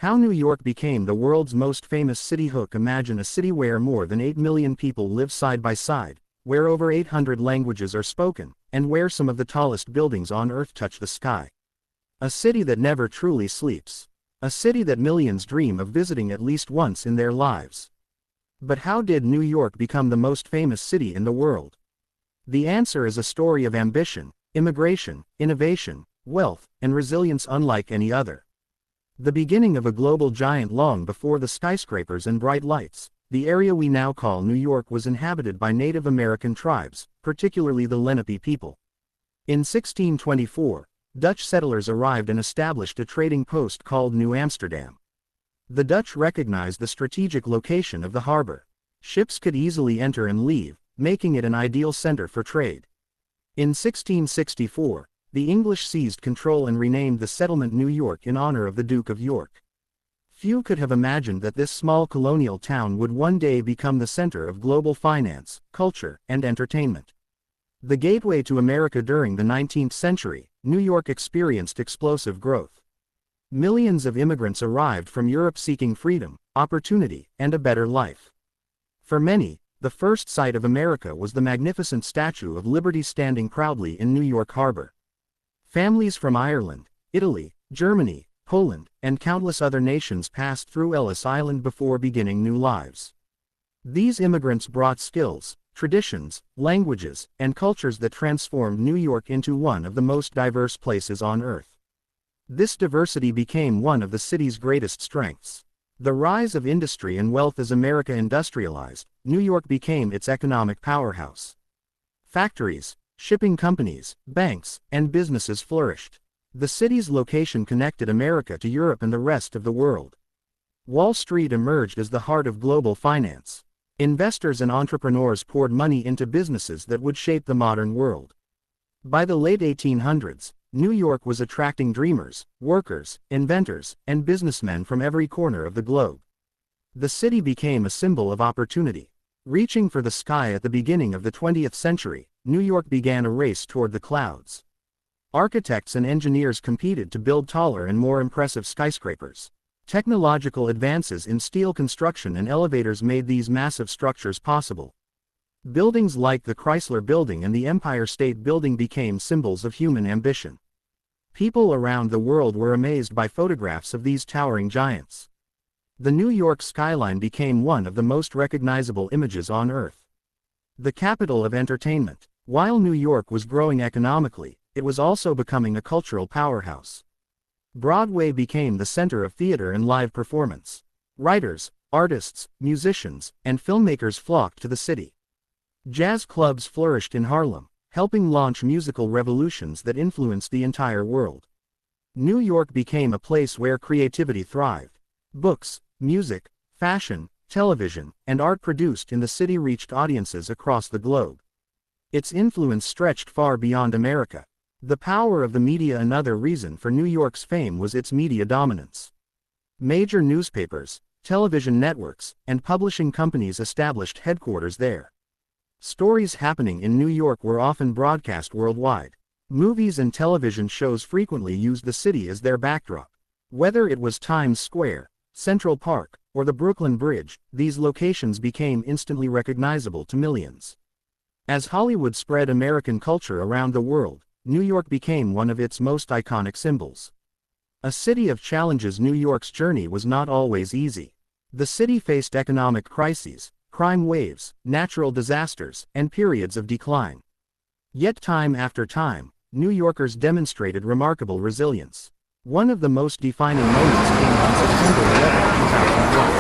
How New York became the world's most famous city. Imagine a city where more than 8 million people live side by side, where over 800 languages are spoken, and where some of the tallest buildings on Earth touch the sky. A city that never truly sleeps. A city that millions dream of visiting at least once in their lives. But how did New York become the most famous city in the world? The answer is a story of ambition, immigration, innovation, wealth, and resilience unlike any other. The beginning of a global giant. Long before the skyscrapers and bright lights, the area we now call New York was inhabited by Native American tribes, particularly the Lenape people. In 1624, Dutch settlers arrived and established a trading post called New Amsterdam. The Dutch recognized the strategic location of the harbor. Ships could easily enter and leave, making it an ideal center for trade. In 1664, the English seized control and renamed the settlement New York in honor of the Duke of York. Few could have imagined that this small colonial town would one day become the center of global finance, culture, and entertainment. The gateway to America. During the 19th century, New York experienced explosive growth. Millions of immigrants arrived from Europe seeking freedom, opportunity, and a better life. For many, the first sight of America was the magnificent Statue of Liberty standing proudly in New York Harbor. Families from Ireland, Italy, Germany, Poland, and countless other nations passed through Ellis Island before beginning new lives. These immigrants brought skills, traditions, languages, and cultures that transformed New York into one of the most diverse places on Earth. This diversity became one of the city's greatest strengths. The rise of industry and wealth. As America industrialized, New York became its economic powerhouse. Factories, shipping companies, banks, and businesses flourished. The city's location connected America to Europe and the rest of the world. Wall Street emerged as the heart of global finance. Investors and entrepreneurs poured money into businesses that would shape the modern world. By the late 1800s, New York was attracting dreamers, workers, inventors, and businessmen from every corner of the globe. The city became a symbol of opportunity. Reaching for the sky. At the beginning of the 20th century, New York began a race toward the clouds. Architects and engineers competed to build taller and more impressive skyscrapers. Technological advances in steel construction and elevators made these massive structures possible. Buildings like the Chrysler Building and the Empire State Building became symbols of human ambition. People around the world were amazed by photographs of these towering giants. The New York skyline became one of the most recognizable images on Earth. The capital of entertainment. While New York was growing economically, it was also becoming a cultural powerhouse. Broadway became the center of theater and live performance. Writers, artists, musicians, and filmmakers flocked to the city. Jazz clubs flourished in Harlem, helping launch musical revolutions that influenced the entire world. New York became a place where creativity thrived. Books, music, fashion, television, and art produced in the city reached audiences across the globe. Its influence stretched far beyond America. The power of the media. Another reason for New York's fame was its media dominance. Major newspapers, television networks, and publishing companies established headquarters there. Stories happening in New York were often broadcast worldwide. Movies and television shows frequently used the city as their backdrop. Whether it was Times Square, Central Park, or the Brooklyn Bridge, these locations became instantly recognizable to millions. As Hollywood spread American culture around the world, New York became one of its most iconic symbols. A city of challenges. New York's journey was not always easy. The city faced economic crises, crime waves, natural disasters, and periods of decline. Yet time after time, New Yorkers demonstrated remarkable resilience. One of the most defining moments came on September 11, 2001.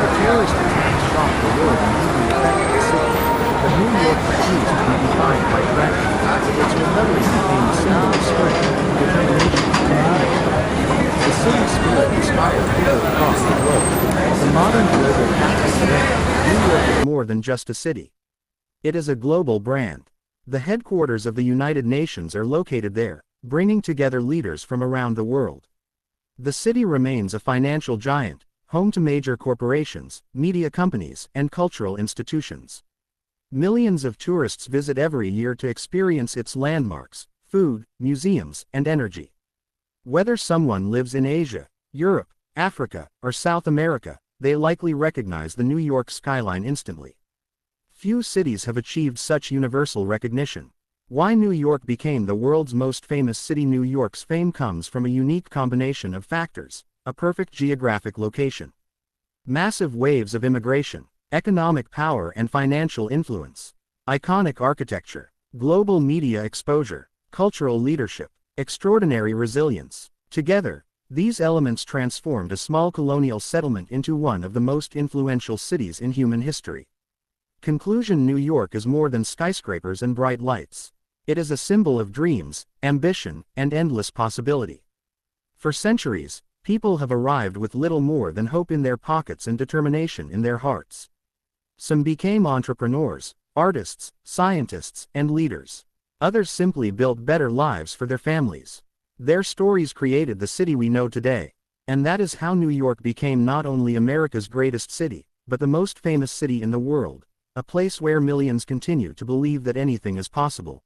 The terrorist attack shocked the world and deeply affected the city. But New York refused to be defined by tragedy. Its recovery became a symbol of strength, determination, and unity. The city's spirit inspired people across the globe. The modern global capital today, New York is more than just a city. It is a global brand. The headquarters of the United Nations are located there, bringing together leaders from around the world. The city remains a financial giant, home to major corporations, media companies, and cultural institutions. Millions of tourists visit every year to experience its landmarks, food, museums, and energy. Whether someone lives in Asia, Europe, Africa, or South America, they likely recognize the New York skyline instantly. Few cities have achieved such universal recognition. Why New York became the world's most famous city? New York's fame comes from a unique combination of factors: a perfect geographic location, massive waves of immigration, economic power and financial influence, iconic architecture, global media exposure, cultural leadership, extraordinary resilience. Together, these elements transformed a small colonial settlement into one of the most influential cities in human history. Conclusion: New York is more than skyscrapers and bright lights. It is a symbol of dreams, ambition, and endless possibility. For centuries, people have arrived with little more than hope in their pockets and determination in their hearts. Some became entrepreneurs, artists, scientists, and leaders. Others simply built better lives for their families. Their stories created the city we know today. And that is how New York became not only America's greatest city, but the most famous city in the world, a place where millions continue to believe that anything is possible.